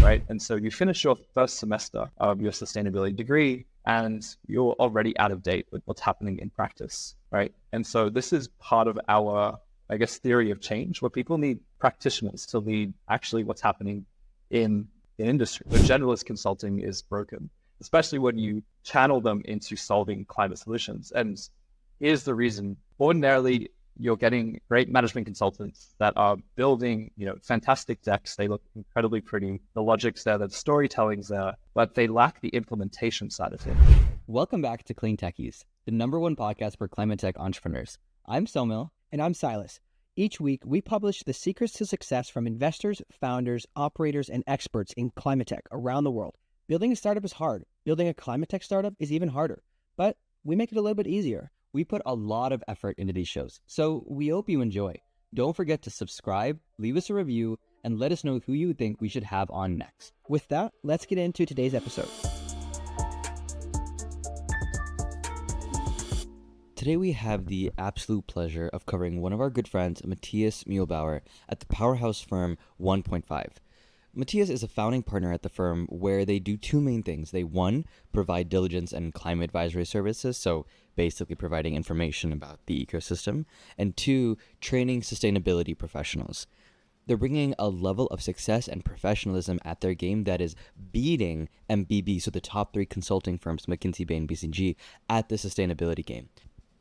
right? And so you finish your first semester of your sustainability degree and you're already out of date with what's happening in practice, right? And so this is part of our, I guess, theory of change, where people need practitioners to lead actually what's happening in industry. But generalist consulting is broken, especially when you channel them into solving climate solutions. And here's the reason. Ordinarily, you're getting great management consultants that are building, fantastic decks. They look incredibly pretty. The logic's there, the storytelling's there, but they lack the implementation side of things. Welcome back to Clean Techies, the #1 podcast for climate tech entrepreneurs. I'm Somil. And I'm Silas. Each week, we publish the secrets to success from investors, founders, operators, and experts in climate tech around the world. Building a startup is hard. Building a climate tech startup is even harder, but we make it a little bit easier. We put a lot of effort into these shows, so we hope you enjoy. Don't forget to subscribe, leave us a review, and let us know who you think we should have on next. With that, let's get into today's episode. Today we have the absolute pleasure of covering one of our good friends, Matthias Muehlbauer, at the powerhouse firm OnePointFive. Matthias is a founding partner at the firm where they do two main things. They, one, provide diligence and climate advisory services, so basically providing information about the ecosystem, and two, training sustainability professionals. They're bringing a level of success and professionalism at their game that is beating MBB, so the top 3 consulting firms, McKinsey, Bain, BCG, at the sustainability game.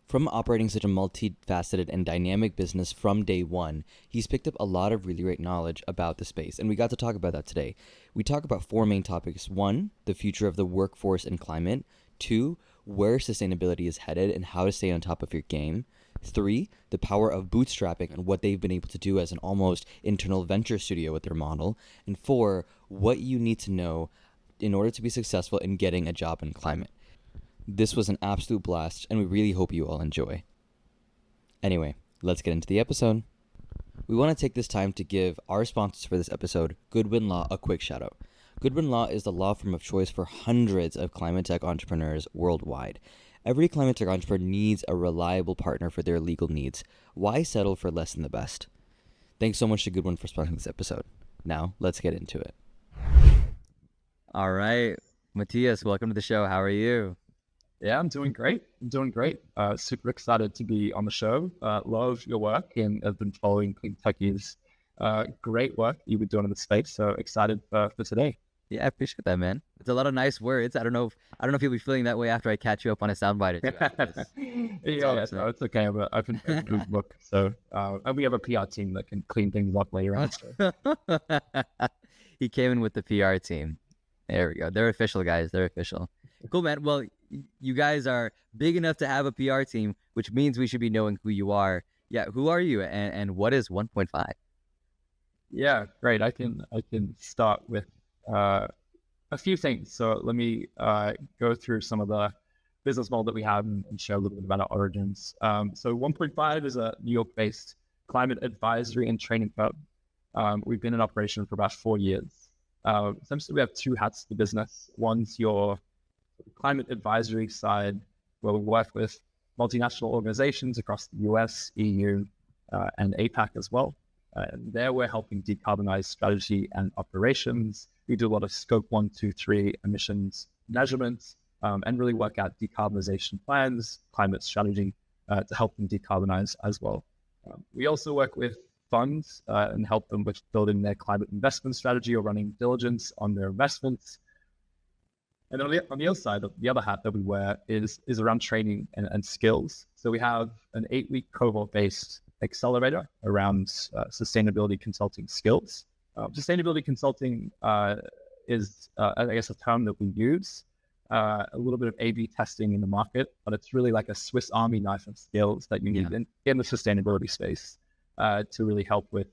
From operating such a multifaceted and dynamic business from day one, he's picked up a lot of really great knowledge about the space, and we got to talk about that today. We talk about 4 main topics. 1, the future of the workforce and climate. 2, where sustainability is headed and how to stay on top of your game. 3, the power of bootstrapping and what they've been able to do as an almost internal venture studio with their model. And 4, what you need to know in order to be successful in getting a job in climate. This was an absolute blast, and we really hope you all enjoy. Anyway, let's get into the episode. We want to take this time to give our sponsors for this episode, Goodwin Law, a quick shout out. Goodwin Law is the law firm of choice for hundreds of climate tech entrepreneurs worldwide. Every climate tech entrepreneur needs a reliable partner for their legal needs. Why settle for less than the best? Thanks so much to Goodwin for sponsoring this episode. Now, let's get into it. All right, Matthias, welcome to the show. How are you? Yeah, I'm doing great. Super excited to be on the show. Love your work and have been following Clean Techies. Great work you've been doing in the space. So excited for today. Yeah, I appreciate that, man. It's a lot of nice words. I don't know if you'll be feeling that way after I catch you up on a soundbite or two. No, it's okay. I've been good book. So and we have a PR team that can clean things up later on. So. He came in with the PR team. There we go. They're official, guys. They're official. Cool, man. Well, you guys are big enough to have a PR team, which means we should be knowing who you are. Yeah, who are you and what is 1.5? Yeah, great. I can start with a few things. So let me go through some of the business model that we have and share a little bit about our origins. So 1.5 is a New York-based climate advisory and training firm. We've been in operation for about 4 years. Essentially, we have 2 hats to the business. One's your climate advisory side, where we work with multinational organizations across the US, EU, and APAC as well. And there we're helping decarbonize strategy and operations. We do a lot of scope 1, 2, 3 emissions measurements and really work out decarbonization plans, climate strategy to help them decarbonize as well. We also work with funds and help them with building their climate investment strategy or running diligence on their investments. And then on the other side, the other hat that we wear is around training and skills. So we have an 8-week cohort-based accelerator around sustainability consulting skills. Sustainability consulting is, I guess, a term that we use. A little bit of A/B testing in the market, but it's really like a Swiss Army knife of skills that you need in the sustainability space to really help with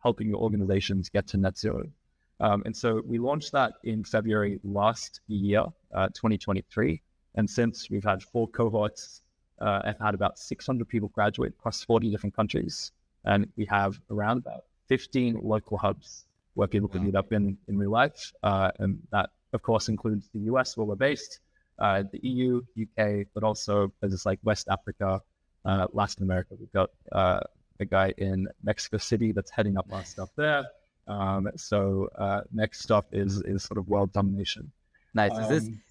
helping your organizations get to net zero. And so we launched that in February last year, 2023. And since we've had 4 cohorts, I've had about 600 people graduate across 40 different countries. And we have around about 15 local hubs where people can meet up in real life. And that, of course, includes the US where we're based, the EU, UK, but also places like West Africa, Latin America. We've got a guy in Mexico City that's heading up our stuff there. Next stop is sort of world domination. Nice.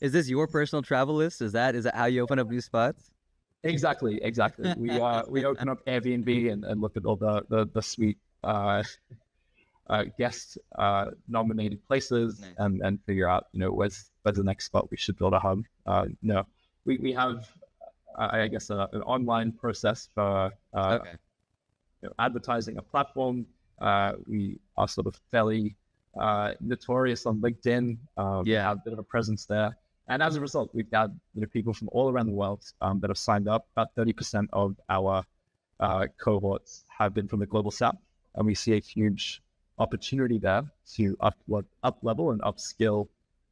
Is this your personal travel list? Is that how you open up new spots? Exactly. We open up Airbnb and look at all the sweet guest nominated places. Nice. and figure out where's the next spot we should build a hub. No, we have I guess an online process for Okay. advertising a platform. We are sort of fairly notorious on LinkedIn. We have a bit of a presence there. And as a result, we've got people from all around the world that have signed up. About 30% of our cohorts have been from the global south, and we see a huge opportunity there to up level and upskill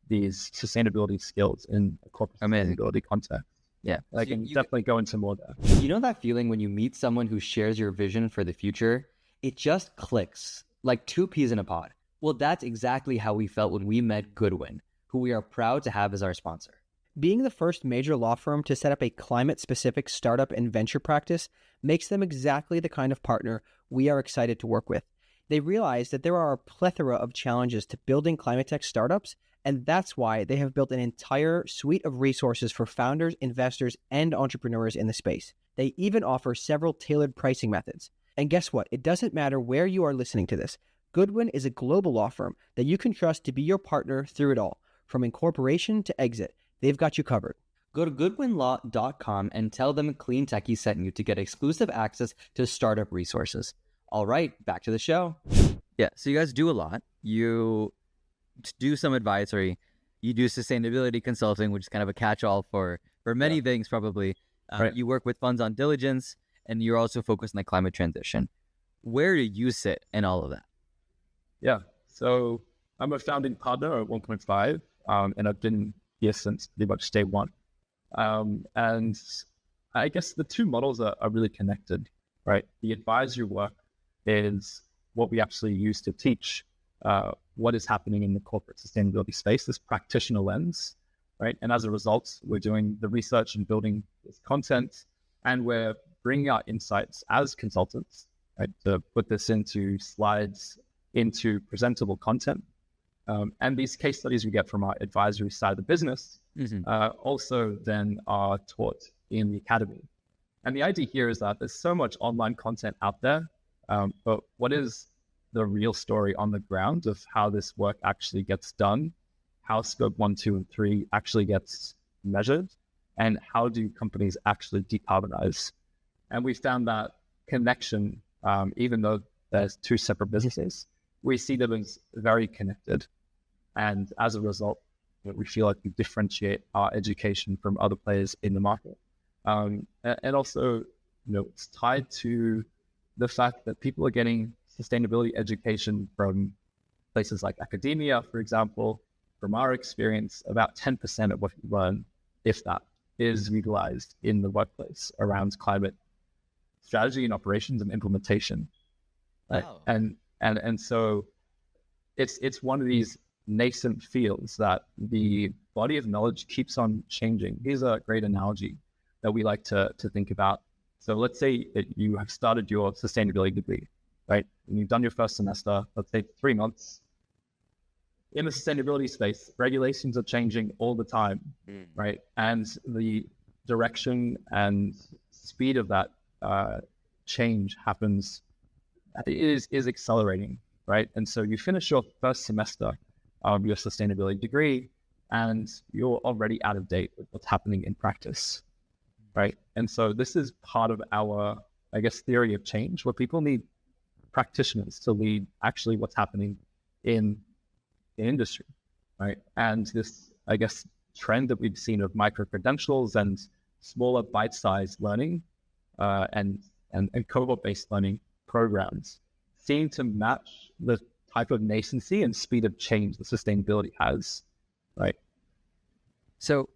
these sustainability skills in a corporate sustainability context. Yeah, I can definitely go into more there. You know that feeling when you meet someone who shares your vision for the future? It just clicks like two peas in a pod. Well, that's exactly how we felt when we met Goodwin, who we are proud to have as our sponsor. Being the first major law firm to set up a climate-specific startup and venture practice makes them exactly the kind of partner we are excited to work with. They realize that there are a plethora of challenges to building climate tech startups, and that's why they have built an entire suite of resources for founders, investors, and entrepreneurs in the space. They even offer several tailored pricing methods. And guess what? It doesn't matter where you are listening to this. Goodwin is a global law firm that you can trust to be your partner through it all. From incorporation to exit, they've got you covered. Go to goodwinlaw.com and tell them Clean Techie sent you to get exclusive access to startup resources. All right, back to the show. Yeah, so you guys do a lot. You do some advisory. You do sustainability consulting, which is kind of a catch-all for many things probably. Right. You work with funds on diligence, and you're also focused on the climate transition. Where do you sit in all of that? Yeah, so I'm a founding partner at OnePointFive, and I've been here since pretty much day one. And I guess the two models are really connected, right? The advisory work is what we actually use to teach what is happening in the corporate sustainability space, this practitioner lens, right? And as a result, we're doing the research and building this content, and we're bringing our insights as consultants, right, to put this into slides, into presentable content. And these case studies we get from our advisory side of the business also then are taught in the academy. And the idea here is that there's so much online content out there, but what is the real story on the ground of how this work actually gets done, how scope 1, 2, and 3 actually gets measured, and how do companies actually decarbonize? And we found that connection, even though there's two separate businesses, we see them as very connected. And as a result, we feel like we differentiate our education from other players in the market. And also, it's tied to the fact that people are getting sustainability education from places like academia, for example. From our experience, about 10% of what you learn, if that, is utilized in the workplace around climate strategy and operations and implementation. Right? Wow. And so it's one of these nascent fields that the body of knowledge keeps on changing. Here's a great analogy that we like to think about. So let's say that you have started your sustainability degree, right? And you've done your first semester, let's say 3 months. In the sustainability space, regulations are changing all the time, right? And the direction and speed of that change is accelerating, right? And so you finish your first semester of your sustainability degree, and you're already out of date with what's happening in practice, right? And so this is part of our, I guess, theory of change, where people need practitioners to lead actually what's happening in industry, right? And this, I guess, trend that we've seen of micro-credentials and smaller bite-sized learning and cohort-based learning programs seem to match the type of nascency and speed of change that sustainability has, right? So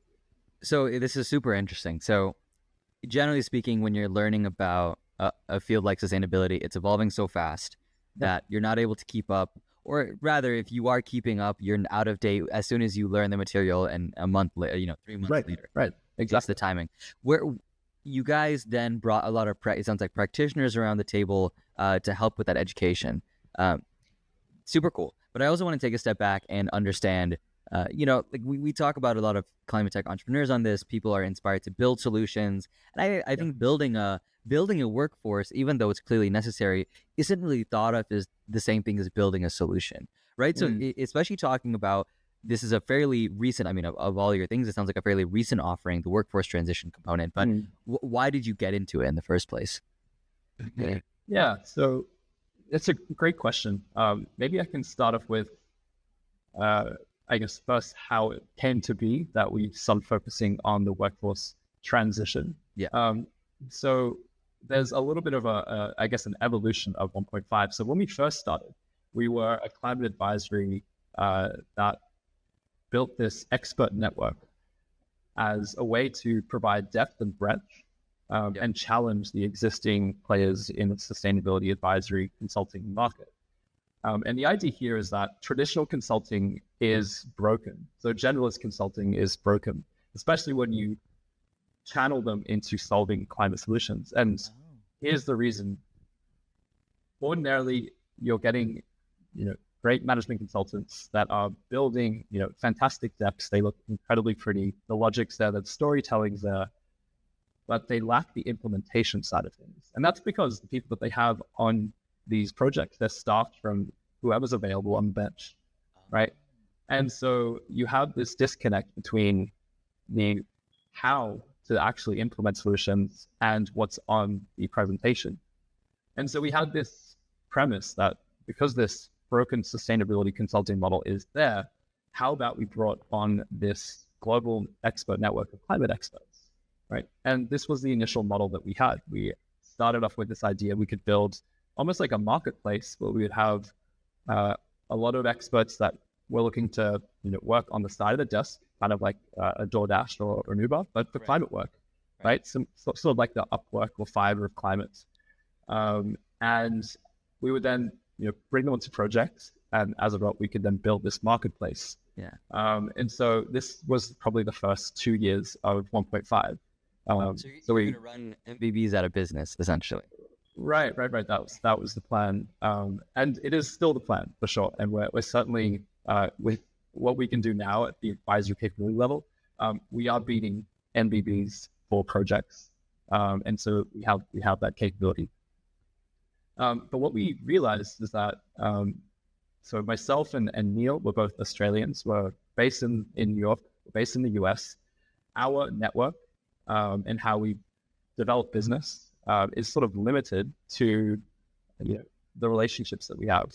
this is super interesting. So generally speaking, when you're learning about a field like sustainability, it's evolving so fast that you're not able to keep up, or rather, if you are keeping up, you're out of date as soon as you learn the material, and a month later, 3 months later. Right, exactly. That's the timing. Where you guys then brought a lot of, it sounds like, practitioners around the table to help with that education. Super cool. But I also want to take a step back and understand, like we talk about a lot of climate tech entrepreneurs on this. People are inspired to build solutions. And I think building a workforce, even though it's clearly necessary, isn't really thought of as the same thing as building a solution, right? So especially talking about, this is a fairly recent, I mean, of all your things, it sounds like a fairly recent offering, the workforce transition component. But why did you get into it in the first place? Yeah, so it's a great question. Maybe I can start off with, I guess, first how it came to be that we started focusing on the workforce transition. Yeah. So there's a little bit of I guess, an evolution of 1.5. So when we first started, we were a climate advisory that built this expert network as a way to provide depth and breadth and challenge the existing players in the sustainability advisory consulting market. And the idea here is that traditional consulting is broken. So generalist consulting is broken, especially when you channel them into solving climate solutions. And here's the reason. Ordinarily, you're getting, great management consultants that are building, fantastic decks. They look incredibly pretty. The logic's there, the storytelling's there, but they lack the implementation side of things. And that's because the people that they have on these projects, they're staffed from whoever's available on the bench, right? And so you have this disconnect between the how to actually implement solutions and what's on the presentation. And so we had this premise that because this broken sustainability consulting model is there, how about we brought on this global expert network of climate experts, right? And this was the initial model that we had. We started off with this idea we could build almost like a marketplace where we would have a lot of experts that were looking to work on the side of the desk, kind of like a DoorDash or an Uber, but for climate work, right? Sort of like the Upwork or Fiverr of climate. And we would then bring them onto projects, and as a result, we could then build this marketplace. Yeah. And so this was probably the first 2 years of 1.5. So we're going to run MVBs out of business, essentially. Right. That was the plan, and it is still the plan for sure. And we're certainly with what we can do now at the advisory capability level, we are beating MVBs for projects, and so we have that capability. But what we realized is that, so myself and Neil were both Australians. We're based in New York, based in the US. Our network and how we develop business is sort of limited to the relationships that we have.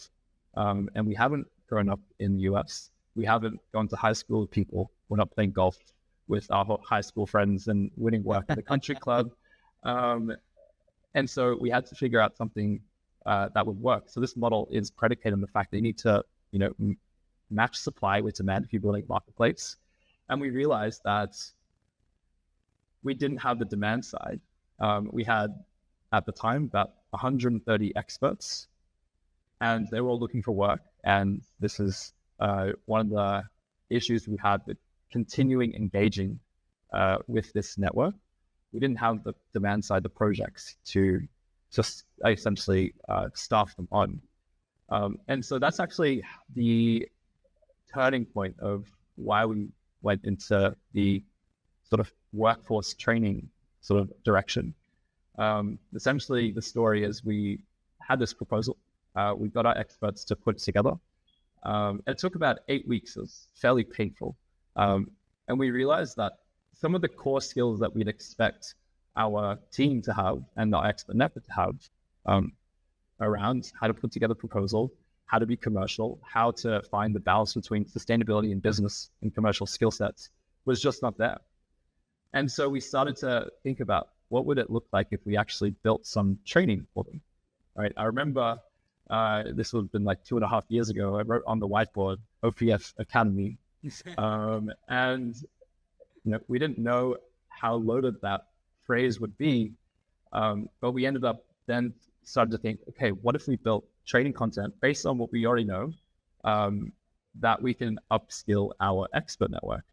And we haven't grown up in the US. We haven't gone to high school with people. We're not playing golf with our high school friends and winning work at the country club. And so we had to figure out something that would work. So this model is predicated on the fact that you need to, match supply with demand if you're building a marketplace. And we realized that we didn't have the demand side. We had, at the time, about 130 experts, and they were all looking for work. And this is one of the issues we had with continuing engaging with this network. We didn't have the demand side, the projects to just essentially staff them on. And so that's actually the turning point of why we went into the sort of workforce training sort of direction. Essentially, the story is we had this proposal. We got our experts to put it together. It took about 8 weeks. It was fairly painful. And we realized that some of the core skills that we'd expect our team to have and our expert network to have around how to put together a proposal, how to be commercial, how to find the balance between sustainability and business and commercial skill sets was just not there. And so we started to think about what would it look like if we actually built some training for them. All right. I remember this would have been like 2.5 years ago. I wrote on the whiteboard OPF Academy. And we didn't know how loaded that phrase would be. But we ended up then started to think, okay, what if we built training content based on what we already know that we can upskill our expert network?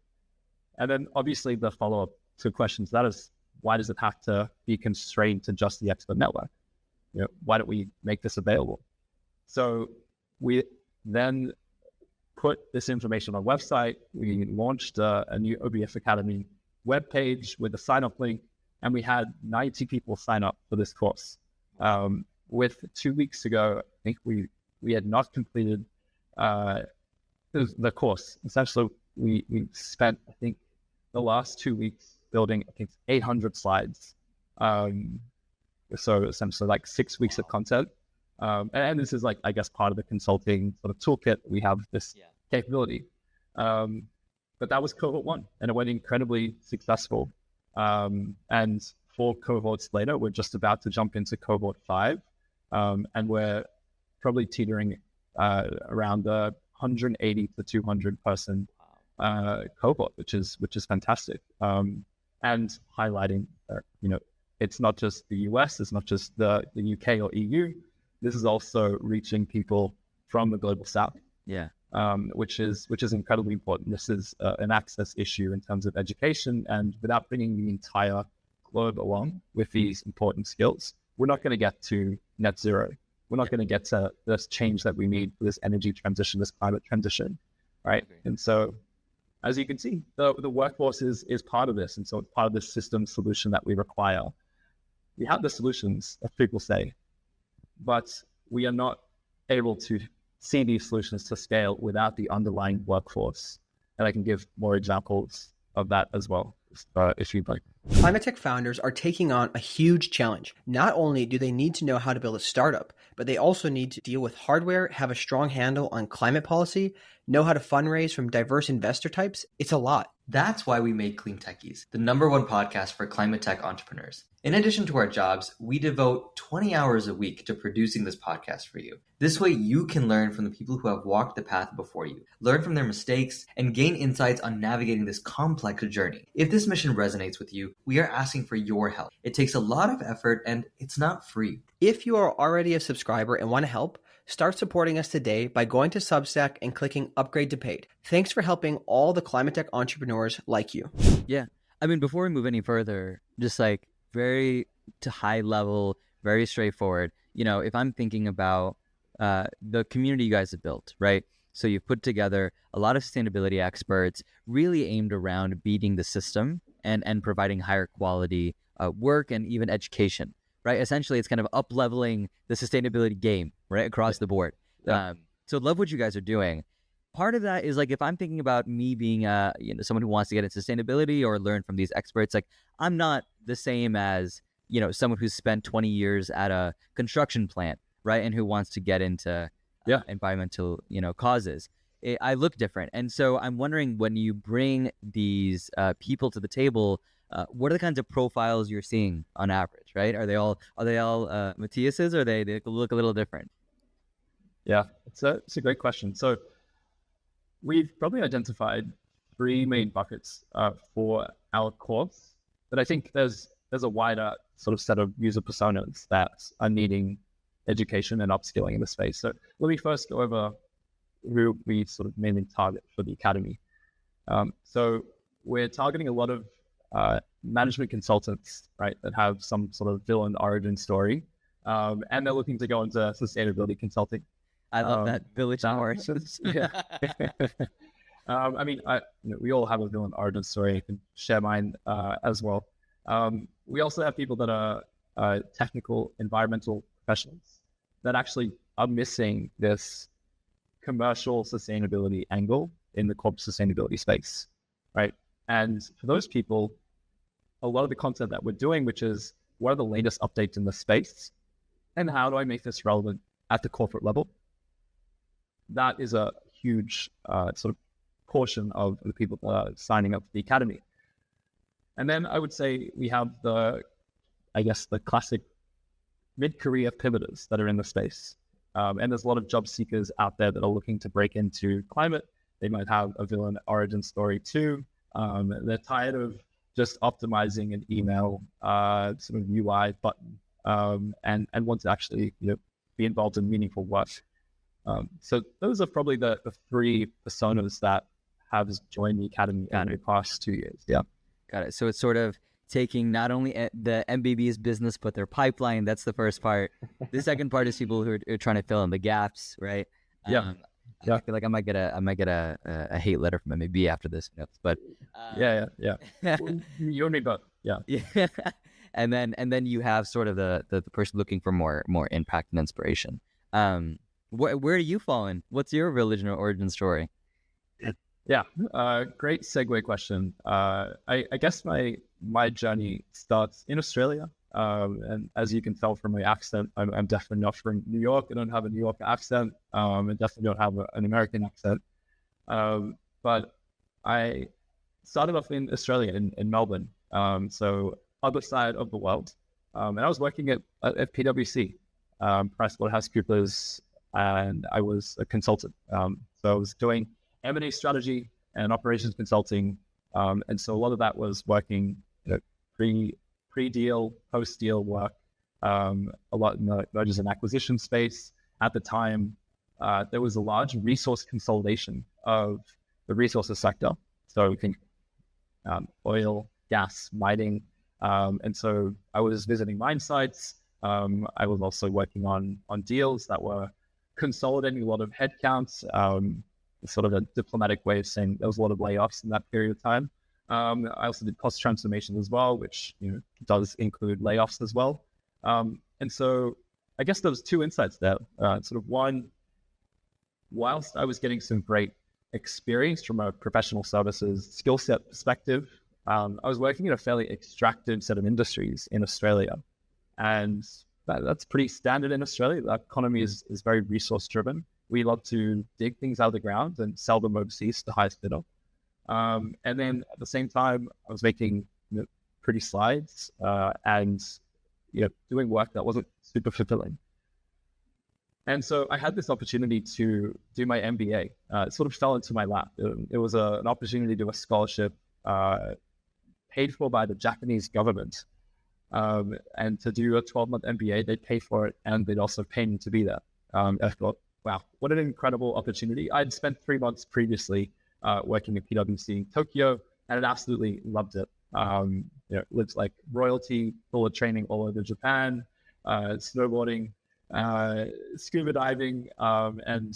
And then obviously the follow-up to questions that is, why does it have to be constrained to just the expert network? Why don't we make this available? So we then put this information on our website. We launched a new OBF Academy webpage with a sign-up link, and we had 90 people sign up for this course. With 2 weeks ago, I think we had not completed the course. Essentially, we spent, I think, the last 2 weeks building, I think, 800 slides. So essentially like 6 weeks of content. And this is like, I guess, part of the consulting sort of toolkit. We have this capability. But that was cohort 1, and it went incredibly successful. And 4 cohorts later, we're just about to jump into cohort 5. And we're probably teetering around the 180 to 200 person cohort, which is fantastic. And highlighting, it's not just the US, it's not just the UK or EU. This is also reaching people from the global south. Yeah. Which is incredibly important. This is an access issue in terms of education, and without bringing the entire globe along with these important skills, we're not going to get to net zero. We're not going to get to this change that we need for this energy transition, this climate transition, right? And so, as you can see, the workforce is part of this, and so it's part of this system solution that we require. We have the solutions, as people say, but we are not able to see these solutions to scale without the underlying workforce. And I can give more examples of that as well, if you'd like. Climate tech founders are taking on a huge challenge. Not only do they need to know how to build a startup, but they also need to deal with hardware, have a strong handle on climate policy, know how to fundraise from diverse investor types. It's a lot. That's why we made Clean Techies, the #1 podcast for climate tech entrepreneurs. In addition to our jobs, we devote 20 hours a week to producing this podcast for you. This way you can learn from the people who have walked the path before you, learn from their mistakes, and gain insights on navigating this complex journey. If this mission resonates with you, we are asking for your help. It takes a lot of effort and it's not free. If you are already a subscriber and want to help, start supporting us today by going to Substack and clicking Upgrade to Paid. Thanks for helping all the climate tech entrepreneurs like you. Yeah. I mean, before we move any further, just like very to high level, very straightforward, if I'm thinking about the community you guys have built, right? So you've put together a lot of sustainability experts really aimed around beating the system and providing higher quality work and even education, right? Essentially, it's kind of up-leveling the sustainability game, right, across the board. Yeah. So love what you guys are doing. Part of that is like, if I'm thinking about me being someone who wants to get into sustainability or learn from these experts, like I'm not the same as, someone who's spent 20 years at a construction plant, right? And who wants to get into environmental, causes. I look different. And so I'm wondering, when you bring these people to the table, what are the kinds of profiles you're seeing on average, right? Are they all Matthias's, or they look a little different? Yeah, it's a great question. So we've probably identified 3 main buckets for our course, but I think there's a wider sort of set of user personas that are needing education and upskilling in the space. So let me first go over who we sort of mainly target for the academy. So we're targeting a lot of management consultants, right, that have some sort of villain origin story, and they're looking to go into sustainability consulting. I love that village hours. Yeah. I mean, we all have a villain origin story. I can share mine as well. We also have people that are technical environmental professionals that actually are missing this commercial sustainability angle in the corporate sustainability space, right? And for those people, a lot of the content that we're doing, which is what are the latest updates in the space and how do I make this relevant at the corporate level? That is a huge sort of portion of the people that are signing up for the academy. And then I would say we have the classic mid-career pivoters that are in the space. And there's a lot of job seekers out there that are looking to break into climate. They might have a villain origin story too. They're tired of just optimizing an email sort of UI button and want to actually be involved in meaningful work. So those are probably the 3 personas that have joined the academy in the past 2 years. Yeah. Got it. So it's sort of taking not only the MBB's business, but their pipeline. That's the first part. The second part is people who are trying to fill in the gaps, right? Yeah. Yeah. I feel like I might get a hate letter from MAB after this, but Yeah. Well, you and me both. Yeah. yeah. And then you have sort of the person looking for more impact and inspiration. Where do you fall in? What's your religion or origin story? Yeah, great segue question. I guess my journey starts in Australia, and as you can tell from my accent, I'm definitely not from New York. I don't have a New York accent. I definitely don't have an American accent. But I started off in Australia, in Melbourne, so other side of the world. And I was working at PwC, PricewaterhouseCoopers, and I was a consultant. So I was doing M&A strategy and operations consulting. And so a lot of that was working, pre-deal, post-deal work, a lot in the mergers and acquisition space. At the time, there was a large resource consolidation of the resources sector. So we think oil, gas, mining. And so I was visiting mine sites. I was also working on deals that were consolidating a lot of headcounts, sort of a diplomatic way of saying there was a lot of layoffs in that period of time. I also did cost transformation as well, which does include layoffs as well. And so I guess there was two insights there. Sort of one, whilst I was getting some great experience from a professional services skill set perspective, I was working in a fairly extractive set of industries in Australia. And that's pretty standard in Australia. The economy is very resource driven. We love to dig things out of the ground and sell them overseas to the highest bidder. And then at the same time, I was making pretty slides and doing work that wasn't super fulfilling. And so I had this opportunity to do my MBA. It sort of fell into my lap. It was an opportunity to do a scholarship paid for by the Japanese government. And to do a 12-month MBA, they'd pay for it and they'd also pay me to be there. I thought, wow, what an incredible opportunity. I'd spent 3 months previously working at PwC in Tokyo and I absolutely loved it. Lived like royalty, full of training all over Japan, snowboarding, scuba diving, and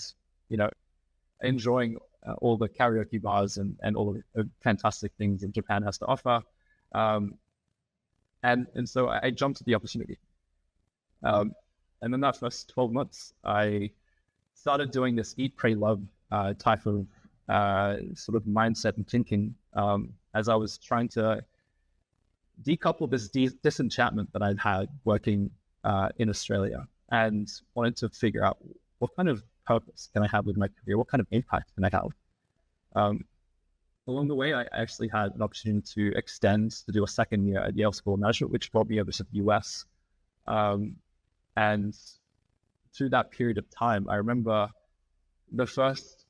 enjoying all the karaoke bars and all the fantastic things that Japan has to offer. And so I jumped at the opportunity. And then that first 12 months, I started doing this eat, pray, love type of sort of mindset and thinking as I was trying to decouple this disenchantment that I'd had working in Australia and wanted to figure out what kind of purpose can I have with my career? What kind of impact can I have? Along the way, I actually had an opportunity to extend to do a second year at Yale School of Management, which brought me over to the US. And through that period of time, I remember the first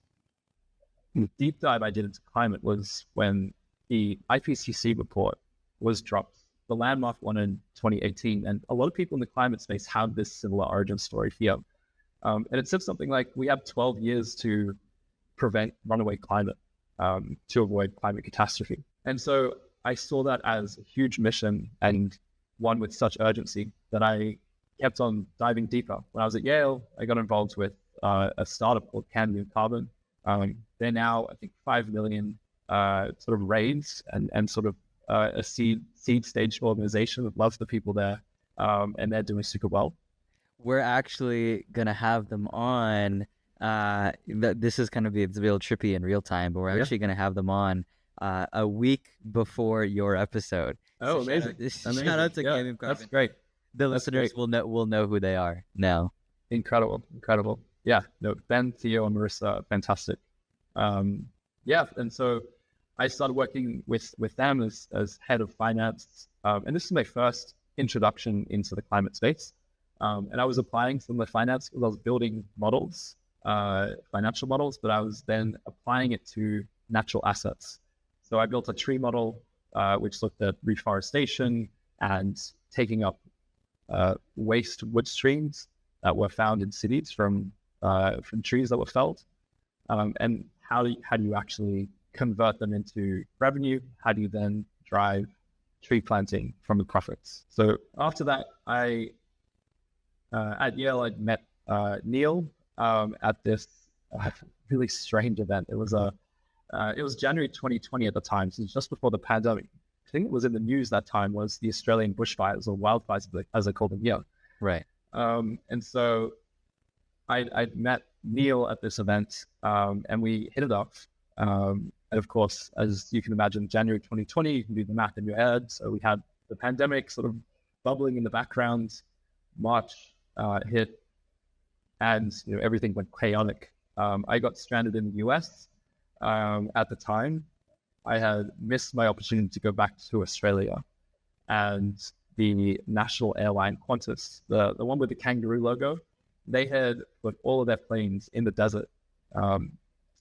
deep dive I did into climate was when the IPCC report was dropped, the landmark one in 2018. And a lot of people in the climate space have this similar origin story here. And it said something like, we have 12 years to prevent runaway climate, to avoid climate catastrophe. And so I saw that as a huge mission and one with such urgency that I kept on diving deeper. When I was at Yale, I got involved with a startup called Can Carbon. They're now, I think, 5 million sort of raised and sort of a seed stage organization that loves the people there, and they're doing super well. We're actually going to have them on. This is going to be a little trippy in real time, but we're actually going to have them on a week before your episode. Oh, so amazing. Shout out to Can Carbon. That's great. The listeners will know who they are now. Incredible. Yeah, no, Ben, Theo, and Marissa, fantastic. And so I started working with them as head of finance. And this is my first introduction into the climate space. And I was applying some of the finance because I was building models, financial models, but I was then applying it to natural assets. So I built a tree model, which looked at reforestation and taking up waste wood streams that were found in cities from trees that were felled. And how do you actually convert them into revenue? How do you then drive tree planting from the profits? So after that, at Yale, I met Neil at this really strange event. It was January 2020 at the time, so it was just before the pandemic. I think it was in the news that time was the Australian bushfires, or wildfires as they call them here. Right. And so I met Neil at this event, and we hit it off. And of course, as you can imagine, January 2020, you can do the math in your head. So we had the pandemic sort of bubbling in the background. March hit, and everything went chaotic. I got stranded in the US at the time. I had missed my opportunity to go back to Australia, and the national airline Qantas, the one with the kangaroo logo, they had put all of their planes in the desert. So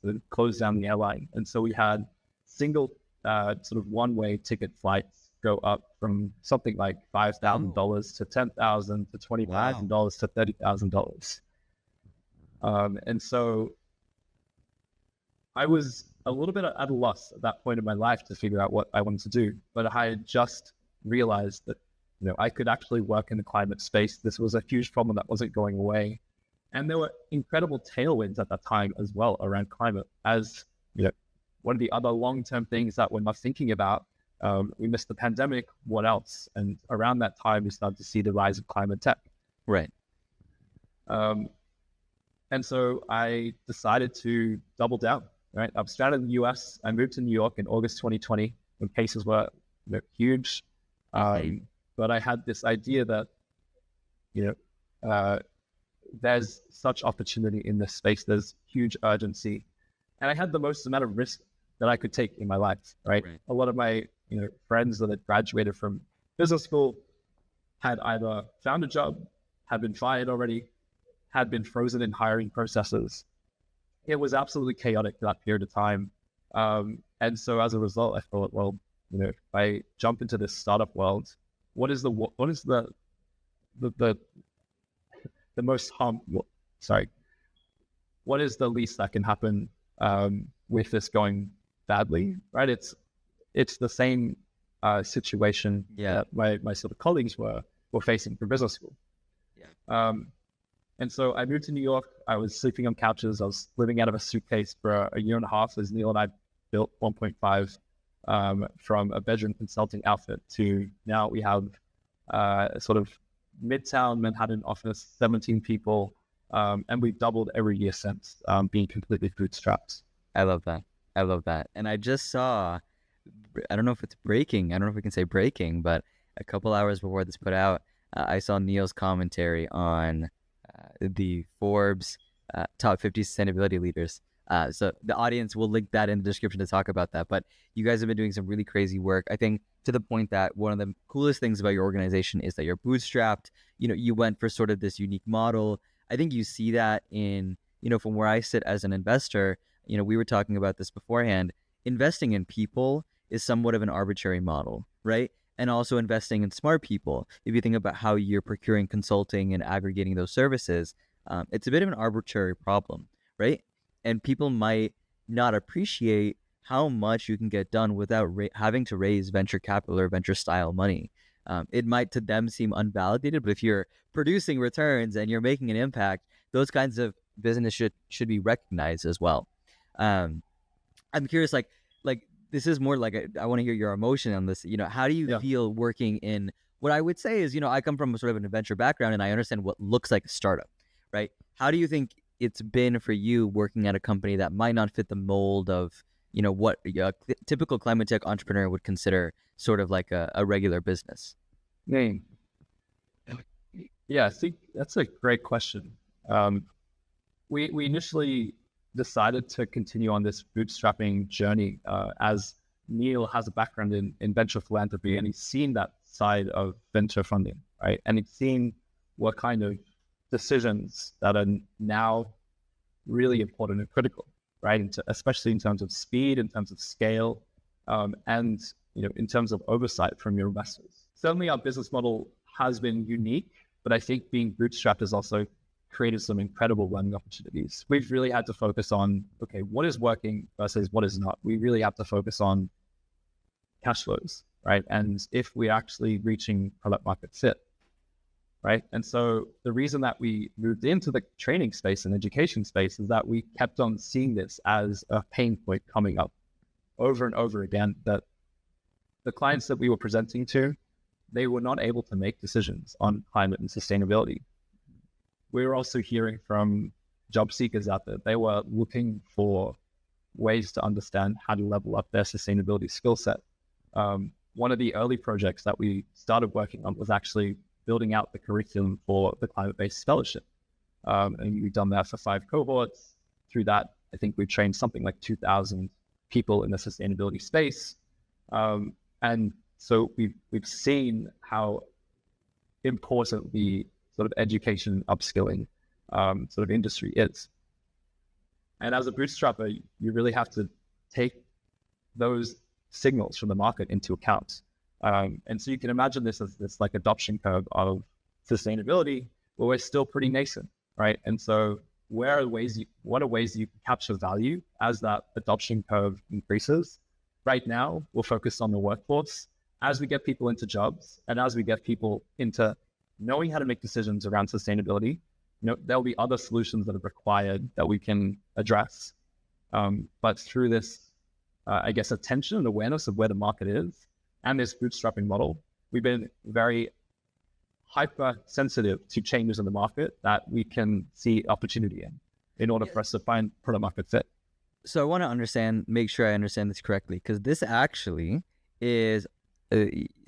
they closed down the airline, and so we had single sort of one-way ticket flights go up from something like $5,000 to $10,000 to $20,000 to $30,000. And so I was a little bit at a loss at that point in my life to figure out what I wanted to do, but I had just realized that I could actually work in the climate space. This was a huge problem that wasn't going away, and there were incredible tailwinds at that time as well around climate. As one of the other long-term things that we're not thinking about. We missed the pandemic. What else? And around that time, we started to see the rise of climate tech. Right. And so I decided to double down. Right. I'm stranded in the US. I moved to New York in August 2020 when cases were huge. But I had this idea that there's such opportunity in this space. There's huge urgency, and I had the most amount of risk that I could take in my life. Right. A lot of my friends that had graduated from business school had either found a job, had been fired already, had been frozen in hiring processes. It was absolutely chaotic for that period of time. And so as a result, I thought, well, if I jump into this startup world, what is the most what is the least that can happen with this going badly, right? It's the same situation that my sort of colleagues were facing from business school. And so I moved to New York. I was sleeping on couches. I was living out of a suitcase for a year and a half as Neil and I built OnePointFive from a bedroom consulting outfit to now we have a sort of Midtown Manhattan office, 17 people, and we've doubled every year since, being completely bootstrapped. I love that. And I just saw, I don't know if it's breaking. I don't know if we can say breaking, but a couple hours before this put out, I saw Neil's commentary on the Forbes top 50 sustainability leaders. So the audience will link that in the description to talk about that. But you guys have been doing some really crazy work. I think to the point that one of the coolest things about your organization is that you're bootstrapped. You went for sort of this unique model. I think you see that in, from where I sit as an investor, we were talking about this beforehand. Investing in people is somewhat of an arbitrary model, right? And also investing in smart people. If you think about how you're procuring consulting and aggregating those services, it's a bit of an arbitrary problem, right? And people might not appreciate how much you can get done without having to raise venture capital or venture style money. It might to them seem unvalidated, but if you're producing returns and you're making an impact, those kinds of business should be recognized as well. I'm curious, like this is more like I want to hear your emotion on this. How do you feel working in what I would say is, I come from sort of an adventure background and I understand what looks like a startup, right? How do you think it's been for you working at a company that might not fit the mold of, what a typical climate tech entrepreneur would consider sort of like a regular business? Yeah, I think that's a great question. We initially decided to continue on this bootstrapping journey as Neil has a background in venture philanthropy, and he's seen that side of venture funding, right? And he's seen what kind of decisions that are now really important and critical, right? Especially in terms of speed, in terms of scale, and in terms of oversight from your investors. Certainly our business model has been unique, but I think being bootstrapped has also created some incredible learning opportunities. We've really had to focus on, okay, what is working versus what is not. We really have to focus on cash flows, right? And if we're actually reaching product market fit. right? And so the reason that we moved into the training space and education space is that we kept on seeing this as a pain point coming up over and over again, that the clients that we were presenting to, they were not able to make decisions on climate and sustainability. We were also hearing from job seekers out there, they were looking for ways to understand how to level up their sustainability skill set. One of the early projects that we started working on was actually building out the curriculum for the climate-based fellowship. And we've done that for 5 cohorts. Through that, I think we've trained something like 2,000 people in the sustainability space. And so we've seen how important the sort of education upskilling sort of industry is. And as a bootstrapper, you really have to take those signals from the market into account. And so you can imagine this as this like adoption curve of sustainability, where we're still pretty nascent, right? And so what are ways you can capture value as that adoption curve increases? Right now, we're focused on the workforce. As we get people into jobs and as we get people into knowing how to make decisions around sustainability, there'll be other solutions that are required that we can address. But through this, I guess, attention and awareness of where the market is and this bootstrapping model, we've been very hypersensitive to changes in the market that we can see opportunity in order for us to find product market fit. So I want to make sure I understand this correctly, because this actually is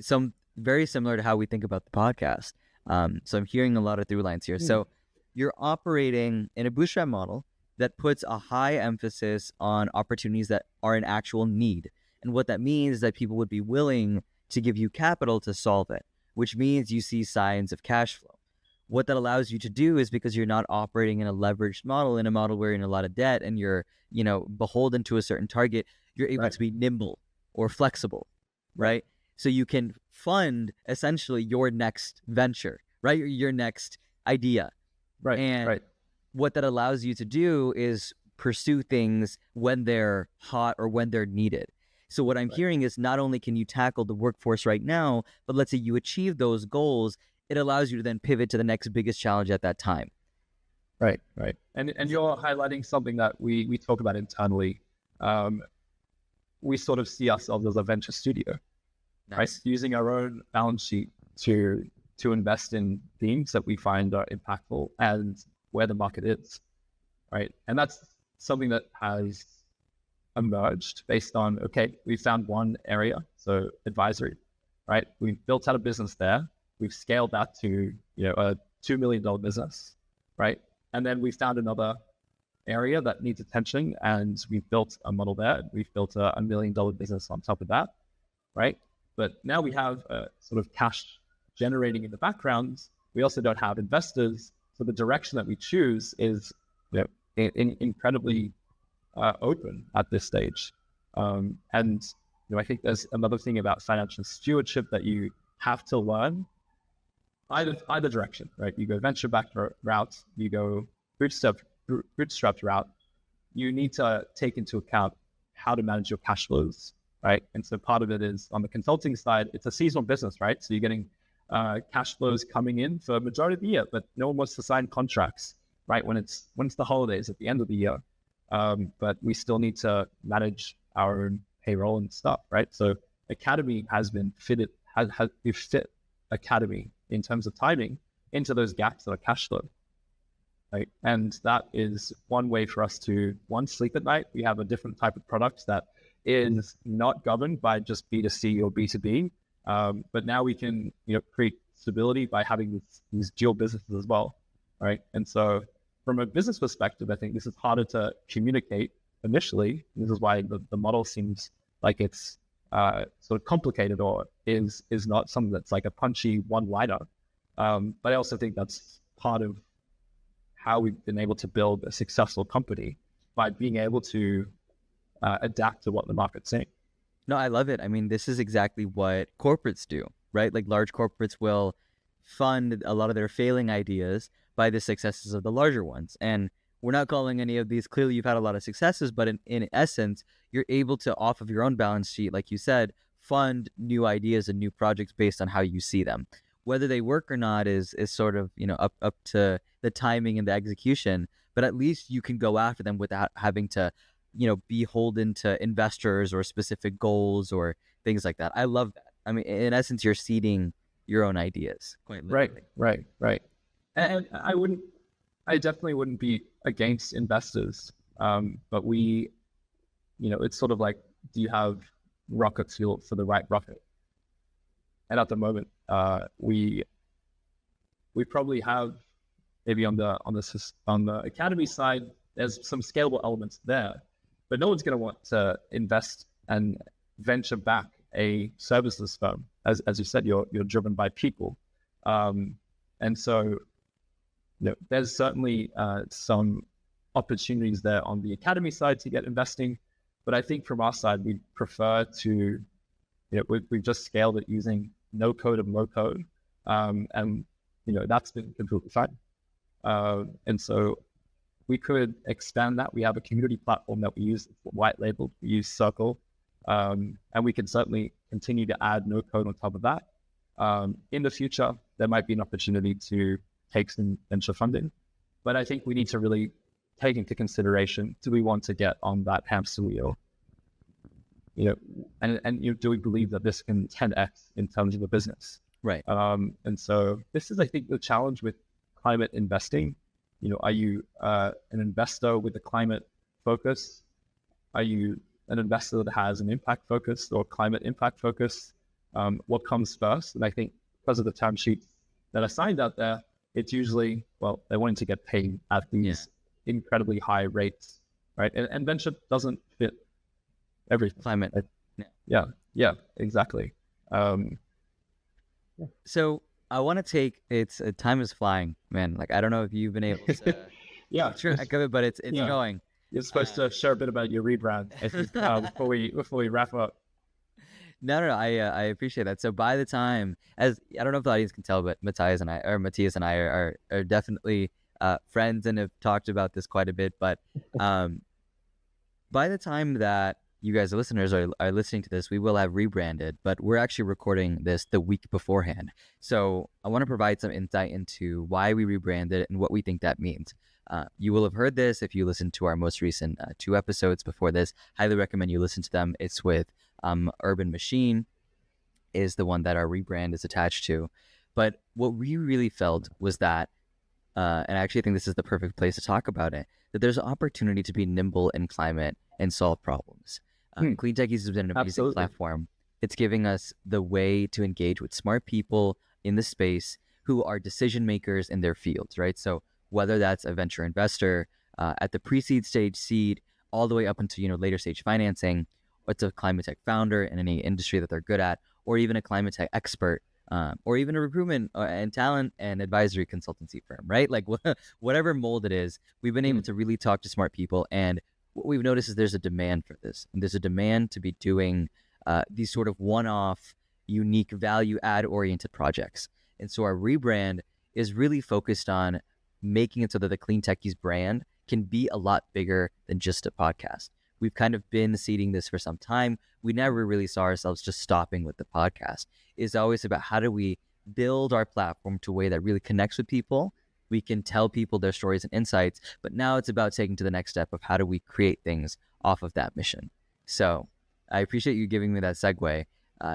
some very similar to how we think about the podcast. So I'm hearing a lot of through lines here. So you're operating in a bootstrap model that puts a high emphasis on opportunities that are in actual need. And what that means is that people would be willing to give you capital to solve it, which means you see signs of cash flow. What that allows you to do is, because you're not operating in a leveraged model, in a model where you're in a lot of debt and you're, beholden to a certain target, you're able to be nimble or flexible, right? So you can fund essentially your next venture, right? Your next idea. Right. And what that allows you to do is pursue things when they're hot or when they're needed. So what I'm hearing is, not only can you tackle the workforce right now, but let's say you achieve those goals, it allows you to then pivot to the next biggest challenge at that time. Right. And you're highlighting something that we talk about internally. We sort of see ourselves as a venture studio, right? Using our own balance sheet to invest in themes that we find are impactful and where the market is, right? And that's something that has emerged based on, okay, we found one area, so advisory, right? We've built out a business there. We've scaled that to, a $2 million business, right? And then we found another area that needs attention, and we've built a model there. We've built a $1 million business on top of that, right? But now we have a sort of cash generating in the background. We also don't have investors. So the direction that we choose is incredibly open at this stage. And I think there's another thing about financial stewardship that you have to learn. Either direction, right? You go venture-backed route, you go bootstrapped route. You need to take into account how to manage your cash flows, right? And so part of it is on the consulting side, it's a seasonal business, right? So you're getting cash flows coming in for a majority of the year, but no one wants to sign contracts, right? When it's the holidays at the end of the year. But we still need to manage our own payroll and stuff, right? So Academy has been fitted, we've fit Academy in terms of timing into those gaps that are cash flow, right? And that is one way for us to, sleep at night. We have a different type of product that is not governed by just B2C or B2B. But now we can, create stability by having these dual businesses as well, right? And so from a business perspective, I think this is harder to communicate initially. This is why the model seems like it's sort of complicated or is not something that's like a punchy one-liner. But I also think that's part of how we've been able to build a successful company, by being able to adapt to what the market's saying. No, I love it. I mean, this is exactly what corporates do, right? Like large corporates will fund a lot of their failing ideas by the successes of the larger ones. And we're not calling any of these, clearly you've had a lot of successes, but in essence, you're able to, off of your own balance sheet, like you said, fund new ideas and new projects based on how you see them. Whether they work or not is sort of, up to the timing and the execution, but at least you can go after them without having to, be beholden to investors or specific goals or things like that. I love that. I mean, in essence, you're seeding your own ideas, quite literally. Right. And I definitely wouldn't be against investors. But it's sort of like, do you have rocket fuel for the right rocket? And at the moment, we probably have, maybe on the academy side, there's some scalable elements there, but no one's going to want to invest and venture back a services firm. As you said, you're driven by people, and so there's certainly some opportunities there on the academy side to get investing, but I think from our side, we'd prefer to, we've just scaled it using no code and low code, and that's been completely fine. And so we could expand that. We have a community platform that we use, white labeled. We use Circle, and we can certainly continue to add no code on top of that. In the future, there might be an opportunity to take some venture funding, but I think we need to really take into consideration: do we want to get on that hamster wheel? And do we believe that this can 10x in terms of the business? Right. And so this is, I think, the challenge with climate investing. Are you an investor with a climate focus? Are you an investor that has an impact focus or climate impact focus? What comes first? And I think because of the term sheets that are signed out there, it's usually, they're wanting to get paid at these incredibly high rates, right? And venture doesn't fit everything. Climate. Yeah, exactly. So I want to take, time is flying, man. Like, I don't know if you've been able to track of it, but it's going. You're supposed to share a bit about your rebrand before we wrap up. No, I appreciate that. So by the time, as I don't know if the audience can tell, but Matthias and I are definitely friends and have talked about this quite a bit. But by the time that you guys, the listeners, are listening to this, we will have rebranded, but we're actually recording this the week beforehand. So I want to provide some insight into why we rebranded it and what we think that means. You will have heard this if you listened to our most recent 2 episodes before this. Highly recommend you listen to them. It's with Urban Machine is the one that our rebrand is attached to. But what we really felt was that, and I actually think this is the perfect place to talk about it, that there's an opportunity to be nimble in climate and solve problems. Clean Techies has been an amazing platform. It's giving us the way to engage with smart people in the space who are decision makers in their fields, right? So whether that's a venture investor at the pre-seed stage, seed, all the way up into later stage financing, or it's a climate tech founder in any industry that they're good at, or even a climate tech expert, or even a recruitment and talent and advisory consultancy firm, right? Like whatever mold it is, we've been able to really talk to smart people. And what we've noticed is there's a demand for this. And there's a demand to be doing these sort of one-off, unique, value-add oriented projects. And so our rebrand is really focused on making it so that the Clean Techies brand can be a lot bigger than just a podcast. We've kind of been seeding this for some time. We never really saw ourselves just stopping with the podcast. It's always about how do we build our platform to a way that really connects with people. We can tell people their stories and insights, but now it's about taking to the next step of how do we create things off of that mission. So I appreciate you giving me that segue.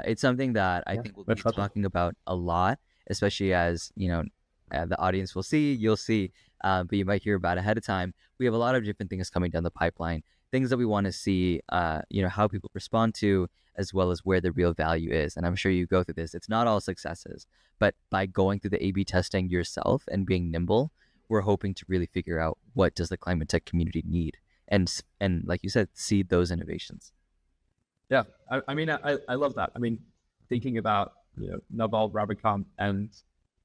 It's something that I think we'll be talking about a lot, especially as, the audience will see, you'll see, but you might hear about ahead of time. We have a lot of different things coming down the pipeline, things that we want to see, how people respond to, as well as where the real value is. And I'm sure you go through this. It's not all successes, but by going through the A/B testing yourself and being nimble, we're hoping to really figure out what does the climate tech community need, and like you said, seed those innovations. Yeah, I love that. I mean, thinking about Naval Ravikant and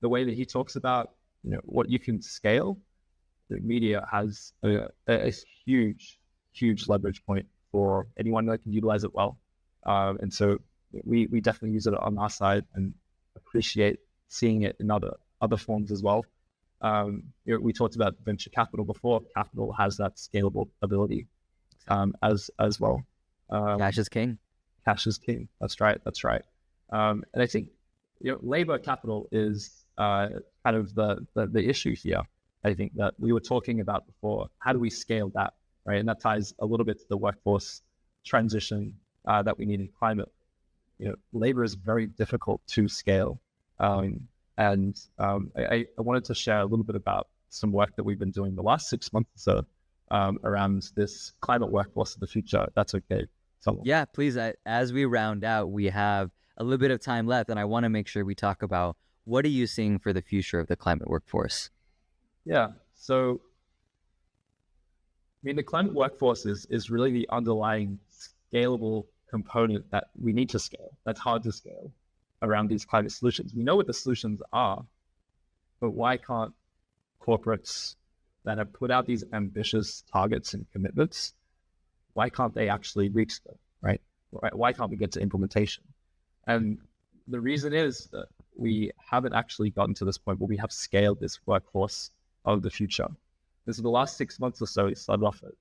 the way that he talks about what you can scale, the media has a huge leverage point for anyone that can utilize it well. And so we definitely use it on our side and appreciate seeing it in other forms as well. We talked about venture capital before. Capital has that scalable ability as well. Cash is king. Cash is king. That's right. And I think labor capital is kind of the issue here. I think that we were talking about before. How do we scale that, right? And that ties a little bit to the workforce transition that we need in climate. Labor is very difficult to scale. I wanted to share a little bit about some work that we've been doing the last 6 months or so around this climate workforce of the future. That's okay. Yeah, please. As we round out, we have a little bit of time left, and I want to make sure we talk about what are you seeing for the future of the climate workforce? Yeah. So, the climate workforce is really the underlying scalable component that we need to scale. That's hard to scale around these climate solutions. We know what the solutions are, but why can't corporates that have put out these ambitious targets and commitments, why can't they actually reach them, right? Why can't we get to implementation? And the reason is that we haven't actually gotten to this point where we have scaled this workforce of the future. This is the last 6 months or so. We started off at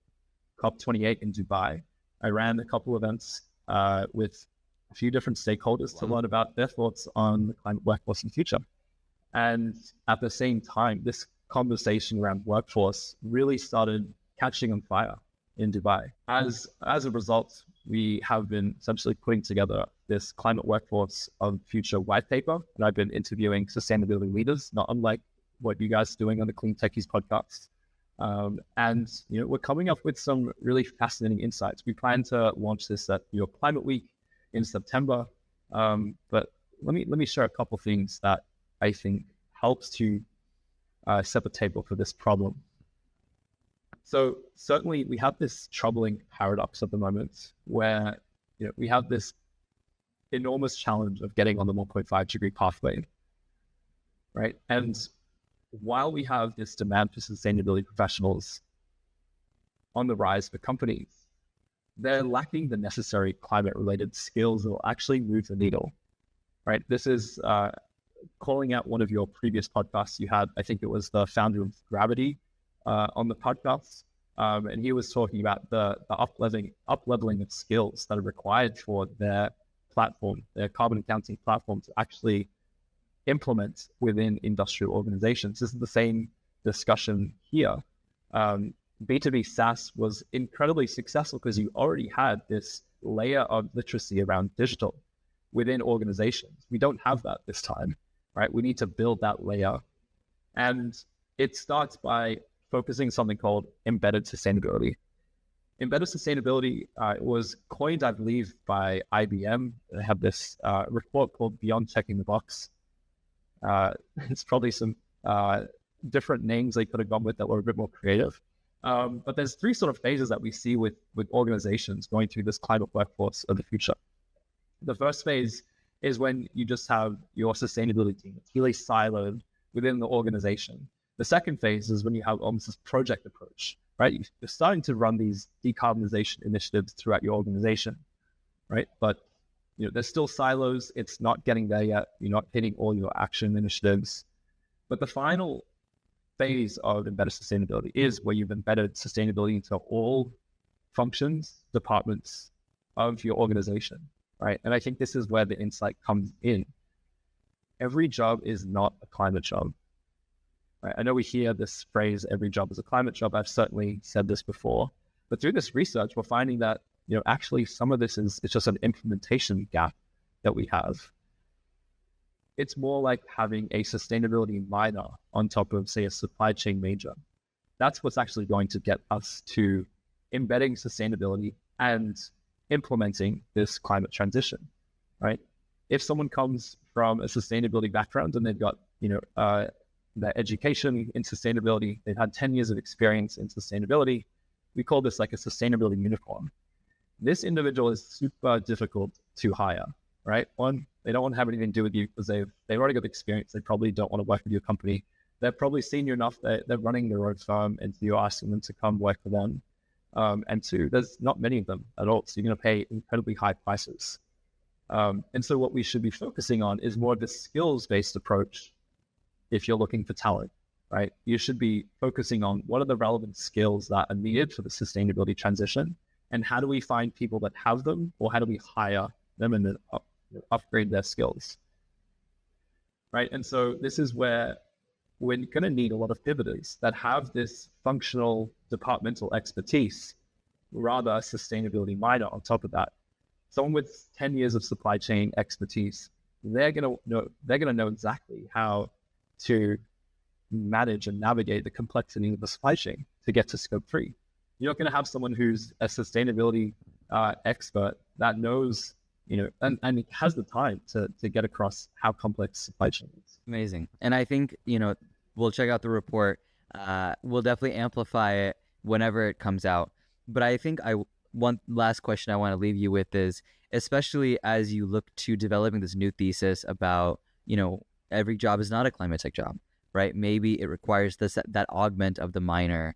COP28 in Dubai. I ran a couple events with a few different stakeholders to learn about their thoughts on the climate workforce in the future. And at the same time, this conversation around workforce really started catching on fire in Dubai. As a result, we have been essentially putting together this climate workforce of future white paper, and I've been interviewing sustainability leaders, not unlike what you guys are doing on the Clean Techies podcast. And we're coming up with some really fascinating insights. We plan to launch this at your Climate Week in September. But let me share a couple things that I think helps to set the table for this problem. So certainly we have this troubling paradox at the moment where we have this enormous challenge of getting on the 1.5 degree pathway, right? And while we have this demand for sustainability professionals on the rise for companies, they're lacking the necessary climate-related skills that will actually move the needle, right? This is calling out one of your previous podcasts you had. I think it was the founder of Gravity on the podcast, and he was talking about the up-leveling of skills that are required for their platform, their carbon accounting platform, to actually implement within industrial organizations. This is the same discussion here. B2B SaaS was incredibly successful because you already had this layer of literacy around digital within organizations. We don't have that this time, right? We need to build that layer. And it starts by focusing on something called embedded sustainability. Embedded sustainability was coined, I believe, by IBM. They have this report called Beyond Checking the Box. It's probably some different names they could have gone with that were a bit more creative. But there's three sort of phases that we see with organizations going through this climate workforce of the future. The first phase is when you just have your sustainability team. It's really siloed within the organization. The second phase is when you have almost this project approach, right? You're starting to run these decarbonization initiatives throughout your organization, right? But there's still silos. It's not getting there yet. You're not hitting all your action initiatives. But the final phase of embedded sustainability is where you've embedded sustainability into all functions, departments of your organization, right? And I think this is where the insight comes in. Every job is not a climate job, right? I know we hear this phrase, every job is a climate job. I've certainly said this before, but through this research, we're finding that, actually some of this it's just an implementation gap that we have. It's more like having a sustainability minor on top of, say, a supply chain major. That's what's actually going to get us to embedding sustainability and implementing this climate transition, right? If someone comes from a sustainability background and they've got, their education in sustainability, they've had 10 years of experience in sustainability, we call this like a sustainability unicorn. This individual is super difficult to hire, right? One, they don't want to have anything to do with you because they've already got experience. They probably don't want to work with your company. They're probably senior enough that they're running their own firm, and you're asking them to come work for them. And two, there's not many of them at all. So you're going to pay incredibly high prices. And so what we should be focusing on is more of the skills-based approach if you're looking for talent, right? You should be focusing on what are the relevant skills that are needed for the sustainability transition, and how do we find people that have them, or how do we hire them and then upgrade their skills? right? And so this is where we're going to need a lot of pivoters that have this functional departmental expertise, rather a sustainability minor on top of that. Someone with 10 years of supply chain expertise, they're going to know exactly how to manage and navigate the complexity of the supply chain to get to scope 3. You're not going to have someone who's a sustainability expert that knows, and has the time to get across how complex supply chain is. Amazing. And I think, we'll check out the report. We'll definitely amplify it whenever it comes out. But I think one last question I want to leave you with is, especially as you look to developing this new thesis about, every job is not a climate tech job, right? Maybe it requires that augment of the minor.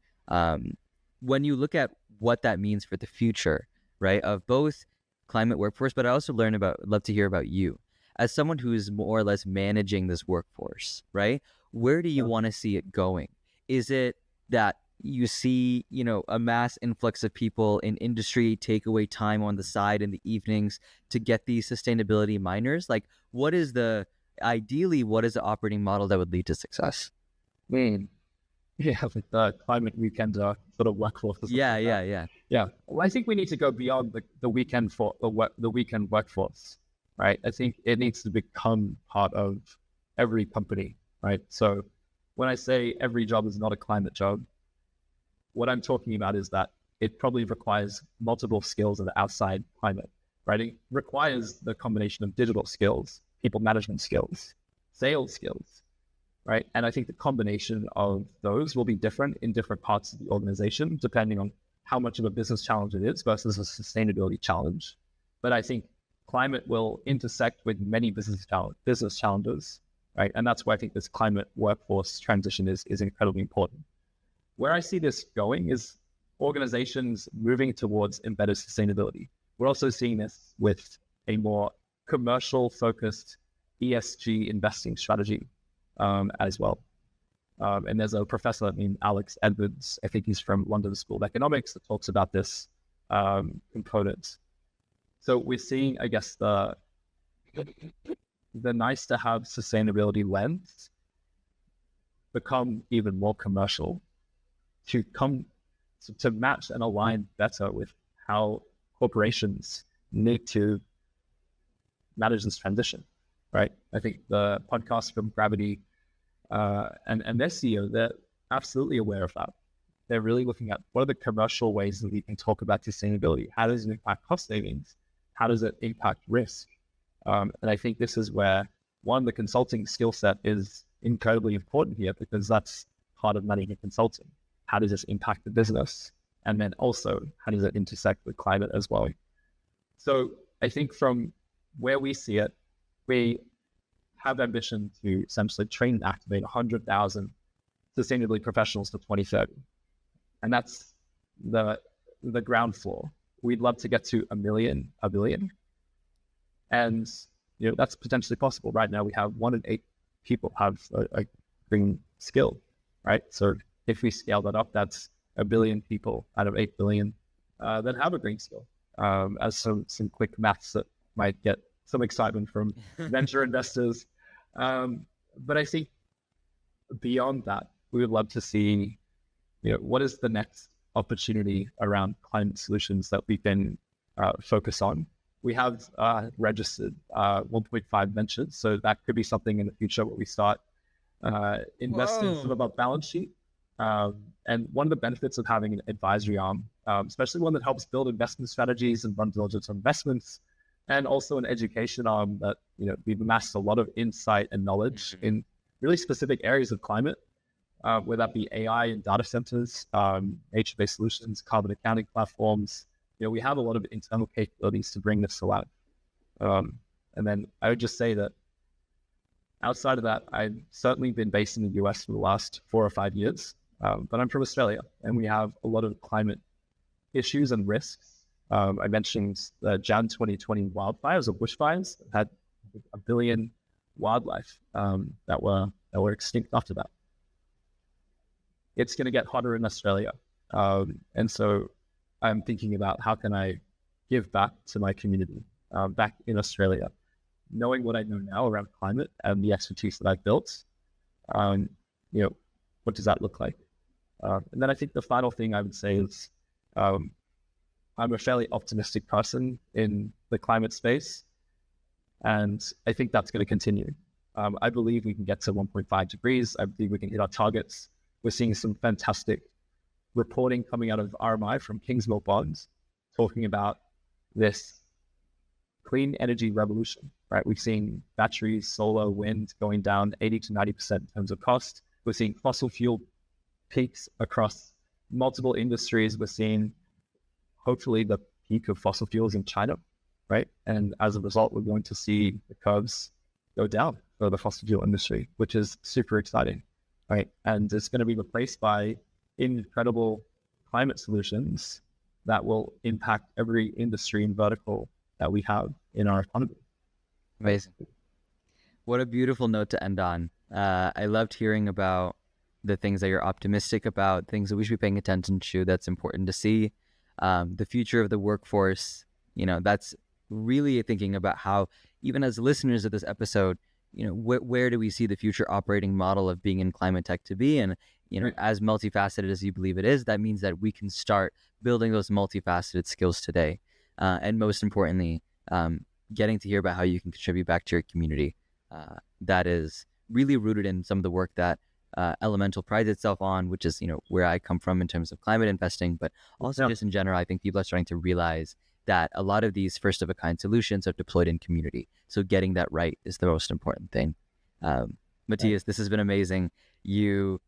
When you look at what that means for the future, right, of both climate workforce, but I also love to hear about you as someone who is more or less managing this workforce, right? Where do you want to see it going? Is it that you see, a mass influx of people in industry take away time on the side in the evenings to get these sustainability minors? Like, ideally, what is the operating model that would lead to success? Yeah, like the climate weekend sort of workforce. Yeah. Well, I think we need to go beyond the weekend the weekend workforce, right? I think it needs to become part of every company, right? So when I say every job is not a climate job, what I'm talking about is that it probably requires multiple skills of the outside climate, right? It requires the combination of digital skills, people management skills, sales skills, right? And I think the combination of those will be different in different parts of the organization, depending on how much of a business challenge it is versus a sustainability challenge. But I think climate will intersect with many business challenges, right? And that's why I think this climate workforce transition is incredibly important. Where I see this going is organizations moving towards embedded sustainability. We're also seeing this with a more commercial focused ESG investing strategy as well. And there's a professor named Alex Edwards, I think he's from London School of Economics, that talks about this component. So we're seeing, I guess, the nice to have sustainability lens become even more commercial to match and align better with how corporations need to manage this transition, right? I think the podcast from Gravity and their CEO, they're absolutely aware of that. They're really looking at what are the commercial ways that we can talk about sustainability? How does it impact cost savings? How does it impact risk? And I think this is where, one, the consulting skill set is incredibly important here, because that's part of management consulting. How does this impact the business? And then also, how does it intersect with climate as well? So I think from where we see it, we have ambition to essentially train and activate 100,000 sustainability professionals to 2030. And that's the ground floor. We'd love to get to a billion. And that's potentially possible. Right now, we have 1 in 8 people have a green skill, right? So if we scale that up, that's 1 billion people out of 8 billion that have a green skill. As some quick maths that might get some excitement from venture investors. But I think beyond that, we would love to see, what is the next opportunity around climate solutions that we can focus on. We have registered OnePointFive ventures, so that could be something in the future where we start investing some of our balance sheet. And one of the benefits of having an advisory arm, especially one that helps build investment strategies and run diligence on investments, and also an education arm that, we've amassed a lot of insight and knowledge in really specific areas of climate, whether that be AI and data centers, nature-based solutions, carbon accounting platforms. We have a lot of internal capabilities to bring this to life. And then I would just say that outside of that, I've certainly been based in the US for the last 4 or 5 years, but I'm from Australia, and we have a lot of climate issues and risks. I mentioned the Jan 2020 wildfires or bushfires that had 1 billion wildlife that were extinct after that. It's going to get hotter in Australia, and so I'm thinking about how can I give back to my community back in Australia. knowing what I know now around climate and the expertise that I've built, you know, what does that look like? And then I think the final thing I would say is I'm a fairly optimistic person in the climate space, and I think that's going to continue. I believe we can get to 1.5 degrees. I believe we can hit our targets. We're seeing some fantastic reporting coming out of RMI from Kingsmill Bonds talking about this clean energy revolution, right? We've seen batteries, solar, wind going down 80 to 90% in terms of cost. We're seeing fossil fuel peaks across multiple industries. We're seeing hopefully the peak of fossil fuels in China, right? And as a result, we're going to see the curves go down for the fossil fuel industry, which is super exciting, right? And it's going to be replaced by incredible climate solutions that will impact every industry and vertical that we have in our economy. Amazing. What a beautiful note to end on. I loved hearing about the things that you're optimistic about, things that we should be paying attention to that's important to see. The future of the workforce, that's really thinking about how, even as listeners of this episode, where do we see the future operating model of being in climate tech to be? And, as multifaceted as you believe it is, that means that we can start building those multifaceted skills today. And most importantly, getting to hear about how you can contribute back to your community. That is really rooted in some of the work that Elemental prides itself on, which is, where I come from in terms of climate investing, but also just in general, I think people are starting to realize that a lot of these first of a kind solutions are deployed in community. So getting that right is the most important thing. Matthias, this has been amazing. You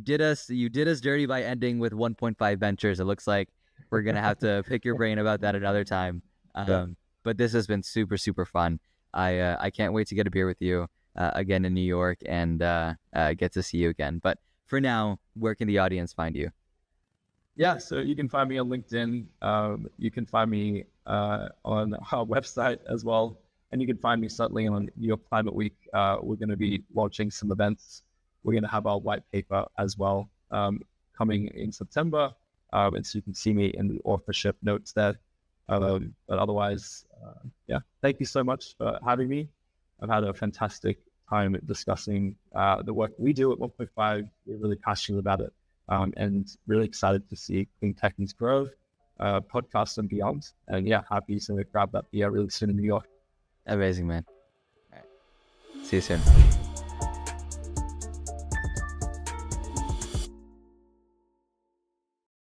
did us dirty by ending with 1.5 Ventures. It looks like we're going to have to pick your brain about that another time. But this has been super, super fun. I can't wait to get a beer with you again in New York and get to see you again. But for now, where can the audience find you? Yeah, so you can find me on LinkedIn. You can find me on our website as well. And you can find me certainly on New York Climate Week. We're going to be launching some events. We're going to have our white paper as well coming in September. And so you can see me in the authorship notes there. But otherwise, thank you so much for having me. I've had a fantastic time discussing the work we do at 1.5. We're really passionate about it and really excited to see Clean Techies grow, podcasts and beyond. And happy to grab that beer really soon in New York. Amazing, man. All right. See you soon.